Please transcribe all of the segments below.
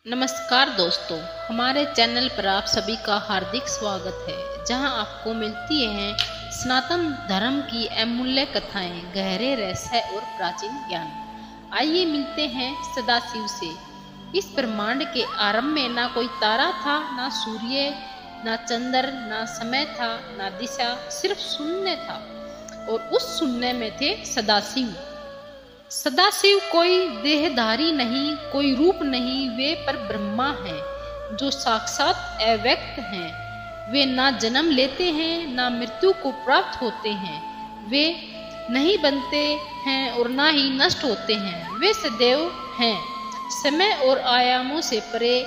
नमस्कार दोस्तों, हमारे चैनल पर आप सभी का हार्दिक स्वागत है, जहां आपको मिलती हैं सनातन धर्म की अमूल्य कथाएं, गहरे रहस्य और प्राचीन ज्ञान। आइए मिलते हैं सदाशिव से। इस ब्रह्मांड के आरंभ में ना कोई तारा था, ना सूर्य, ना चंद्र, ना समय था, ना दिशा, सिर्फ शून्य था। और उस शून्य में थे सदाशिव। सदाशिव कोई देहधारी नहीं, कोई रूप नहीं, वे पर ब्रह्मा हैं जो साक्षात अव्यक्त हैं। वे ना जन्म लेते हैं, ना मृत्यु को प्राप्त होते हैं। वे नहीं बनते हैं और ना ही नष्ट होते हैं। वे सदैव हैं, समय और आयामों से परे,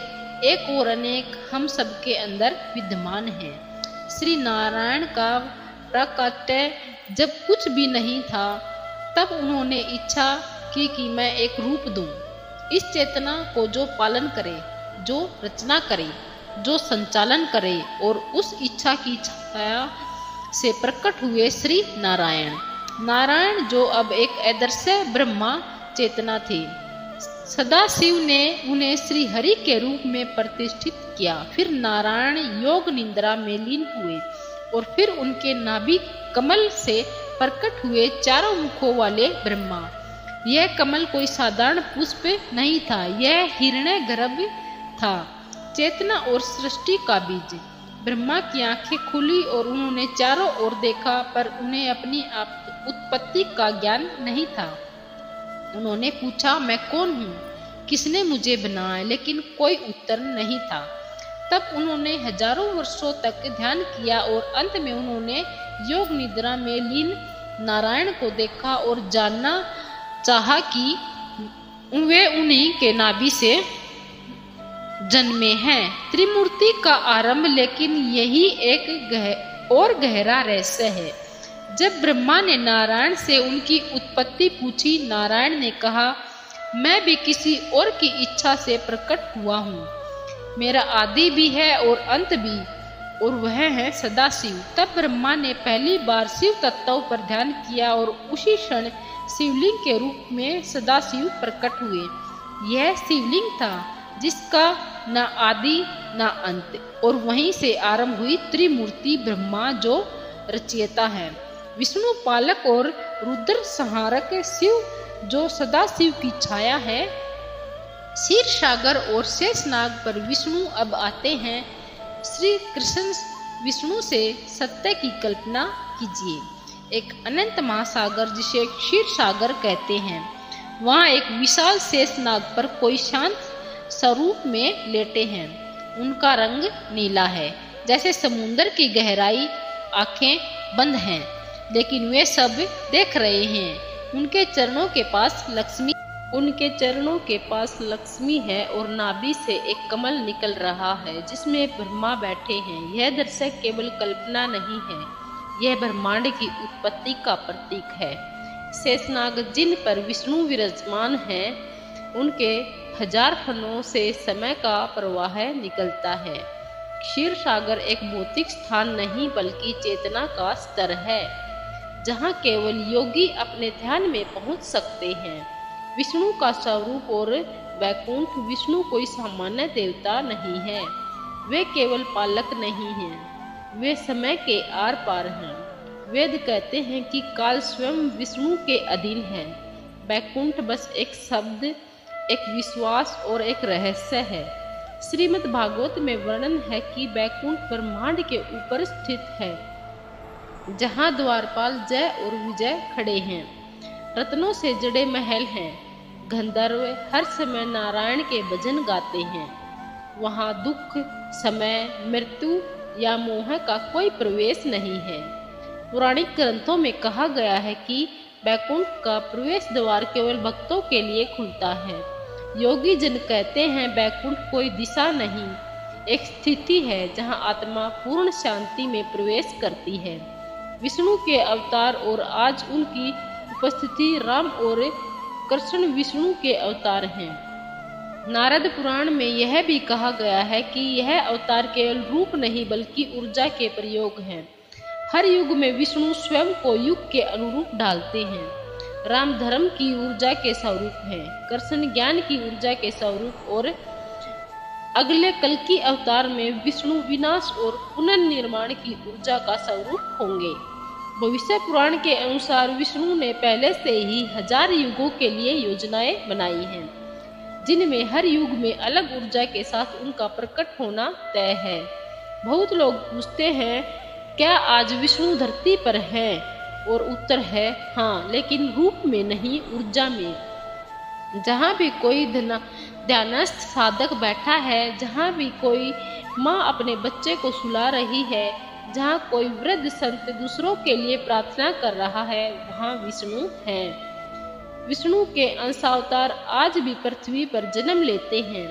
एक और अनेक हम सबके अंदर विद्यमान हैं। श्री नारायण का प्राकट्य जब कुछ भी नहीं था, तब उन्होंने इच्छा की कि मैं एक रूप दूं, इस चेतना को जो पालन करे, जो रचना करे, जो संचालन करे। और उस इच्छा की छाया से प्रकट हुए श्री नारायण। नारायण जो अब एक अदृश्य ब्रह्मा चेतना थे। सदाशिव ने उन्हें श्री हरि के रूप में प्रतिष्ठित किया। फिर नारायण योग निद्रा में लीन हुए और फिर उनके नाभि कमल से प्रकट हुए चारों मुखों वाले ब्रह्मा। यह कमल कोई साधारण पुष्प नहीं था, यह हिरण्यगर्भ था, चेतना और सृष्टि का बीज। ब्रह्मा की आंखें खुली और उन्होंने चारों ओर देखा, पर उन्हें अपनी उत्पत्ति का ज्ञान नहीं था। उन्होंने पूछा, मैं कौन हूँ, किसने मुझे बनाया? लेकिन कोई उत्तर नहीं था। तब उन्होंने हजारों वर्षों तक ध्यान किया और अंत में उन्होंने योग निद्रा में लीन नारायण को देखा और जानना चाहा कि वे उन्हीं के नाभि से जन्मे हैं। त्रिमूर्ति का आरंभ, लेकिन यही एक और गहरा रहस्य है। जब ब्रह्मा ने नारायण से उनकी उत्पत्ति पूछी, नारायण ने कहा, मैं भी किसी और की इच्छा से प्रकट हुआ हूँ। मेरा आदि भी है और अंत भी, और वह है सदाशिव। तब ब्रह्मा ने पहली बार शिव तत्व पर ध्यान किया और उसी क्षण शिवलिंग के रूप में सदाशिव प्रकट हुए। यह शिवलिंग था जिसका न आदि न अंत, और वहीं से आरंभ हुई त्रिमूर्ति ब्रह्मा जो रचयिता है, विष्णु पालक और रुद्र संहारक, शिव जो सदाशिव की छाया है। क्षीर सागर और शेषनाग पर विष्णु अब आते हैं। श्री कृष्ण विष्णु से सत्य की कल्पना कीजिए। एक अनंत महासागर जिसे क्षीर सागर कहते हैं, वहाँ एक विशाल शेषनाग पर कोई शांत स्वरूप में लेटे हैं। उनका रंग नीला है, जैसे समुद्र की गहराई। आंखें बंद हैं, लेकिन वे सब देख रहे हैं। उनके चरणों के पास लक्ष्मी है और नाभि से एक कमल निकल रहा है जिसमें ब्रह्मा बैठे हैं। यह दृश्य केवल कल्पना नहीं है, यह ब्रह्मांड की उत्पत्ति का प्रतीक है। शेषनाग जिन पर विष्णु विराजमान हैं, उनके 1000 फनों से समय का प्रवाह निकलता है। क्षीर सागर एक भौतिक स्थान नहीं, बल्कि चेतना का स्तर है, जहाँ केवल योगी अपने ध्यान में पहुँच सकते हैं। विष्णु का स्वरूप और वैकुंठ। विष्णु कोई सामान्य देवता नहीं है, वे केवल पालक नहीं हैं, वे समय के आर पार हैं। वेद कहते हैं कि काल स्वयं विष्णु के अधीन है। वैकुंठ बस एक शब्द, एक विश्वास और एक रहस्य है। श्रीमद् भागवत में वर्णन है कि वैकुंठ ब्रह्मांड के ऊपर स्थित है, जहाँ द्वारपाल जय और विजय खड़े हैं। रत्नों से जड़े महल हैं। गंधर्व हर समय नारायण के भजन गाते हैं। वहाँ दुख, समय, मृत्यु या मोह का कोई प्रवेश नहीं है। पुराणिक ग्रंथों में कहा गया है कि वैकुंठ का प्रवेश द्वार केवल भक्तों के लिए खुलता है। योगी जन कहते हैं, वैकुंठ कोई दिशा नहीं, एक स्थिति है जहाँ आत्मा पूर्ण शांति में प्रवेश करती है। विष्णु के अवतार और आज उनकी उपस्थिति, राम और कृष्ण विष्णु के अवतार हैं। नारद पुराण में यह भी कहा गया है कि यह अवतार केवल रूप नहीं, बल्कि ऊर्जा के प्रयोग हैं। हर युग में विष्णु स्वयं को युग के अनुरूप ढालते हैं। राम धर्म की ऊर्जा के स्वरूप हैं, कृष्ण ज्ञान की ऊर्जा के स्वरूप और अगले कल्कि अवतार में विष्णु विनाश और पुनर्निर्माण की ऊर्जा का स्वरूप होंगे। भविष्य पुराण के अनुसार विष्णु ने पहले से ही 1000 युगों के लिए योजनाएं बनाई हैं, जिनमें हर युग में अलग ऊर्जा के साथ उनका प्रकट होना तय है। बहुत लोग पूछते हैं, क्या आज विष्णु धरती पर है? और उत्तर है हाँ, लेकिन रूप में नहीं, ऊर्जा में। जहाँ भी कोई ध्यानस्थ साधक बैठा है, जहाँ भी कोई माँ अपने बच्चे को सुला रही है, जहाँ कोई वृद्ध संत दूसरों के लिए प्रार्थना कर रहा है, वहाँ विष्णु है। विष्णु के अंशावतार आज भी पृथ्वी पर जन्म लेते हैं,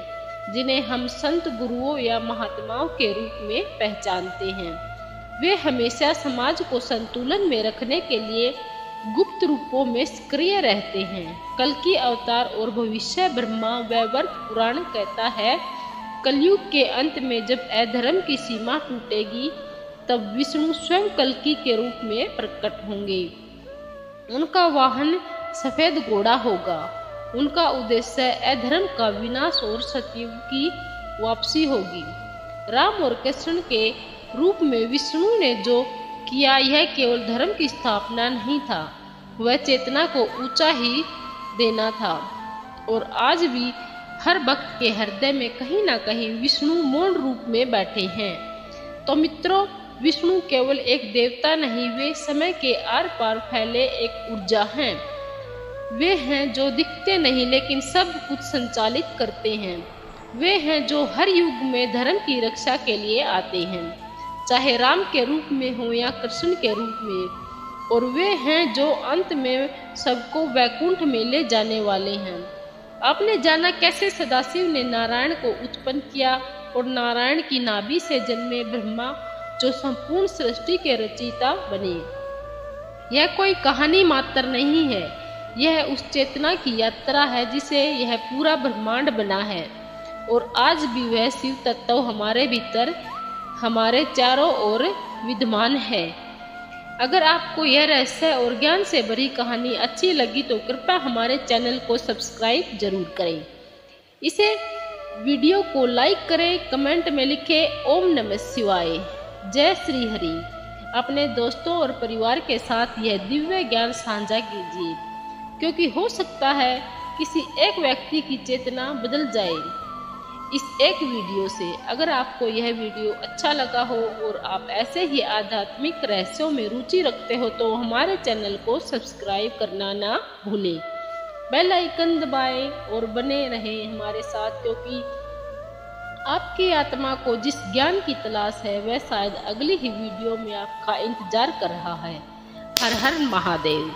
जिन्हें हम संत गुरुओं या महात्माओं के रूप में पहचानते हैं। वे हमेशा समाज को संतुलन में रखने के लिए गुप्त रूपों में सक्रिय रहते हैं। कल्कि अवतार और भविष्य ब्रह्मा वैवर्त पुराण कहता है, कलयुग के अंत में जब अधर्म की सीमा टूटेगी, तब विष्णु स्वयं कल्कि के रूप में प्रकट होंगे। उनका वाहन सफेद घोड़ा होगा। उनका उद्देश्य अधर्म का विनाश और सत्ययुग की वापसी होगी। राम और कृष्ण के रूप में विष्णु ने जो किया, यह केवल धर्म की स्थापना नहीं था, वह चेतना को ऊंचा ही देना था। और आज भी हर भक्त के हृदय में कहीं ना कहीं विष्णु मौन रूप में बैठे हैं। तो मित्रों, विष्णु केवल एक देवता नहीं, वे समय के आर पार फैले एक ऊर्जा हैं। वे हैं जो दिखते नहीं लेकिन सब कुछ संचालित करते हैं। वे हैं जो हर युग में धर्म की रक्षा के लिए आते हैं, चाहे राम के रूप में हो या कृष्ण के रूप में। और वे हैं जो अंत में सबको वैकुंठ में ले जाने वाले हैं। आपने जाना कैसे सदाशिव ने नारायण को उत्पन्न किया और नारायण की नाभि से जन्मे ब्रह्मा जो संपूर्ण सृष्टि के रचयिता बने। यह कोई कहानी मात्र नहीं है, यह उस चेतना की यात्रा है जिसे यह पूरा ब्रह्मांड बना है। और आज भी वह शिव तत्व हमारे भीतर, हमारे चारों ओर विद्यमान है। अगर आपको यह रहस्य और ज्ञान से भरी कहानी अच्छी लगी तो कृपया हमारे चैनल को सब्सक्राइब जरूर करें। इसे वीडियो को लाइक करें, कमेंट में लिखें ओम नमः शिवाय, जय श्री हरि। अपने दोस्तों और परिवार के साथ यह दिव्य ज्ञान साझा कीजिए, क्योंकि हो सकता है किसी एक व्यक्ति की चेतना बदल जाए इस एक वीडियो से। अगर आपको यह वीडियो अच्छा लगा हो और आप ऐसे ही आध्यात्मिक रहस्यों में रुचि रखते हो तो हमारे चैनल को सब्सक्राइब करना ना भूलें। बेल आइकन दबाएं और बने रहें हमारे साथ, क्योंकि आपकी आत्मा को जिस ज्ञान की तलाश है वह शायद अगली ही वीडियो में आपका इंतजार कर रहा है। हर हर महादेव।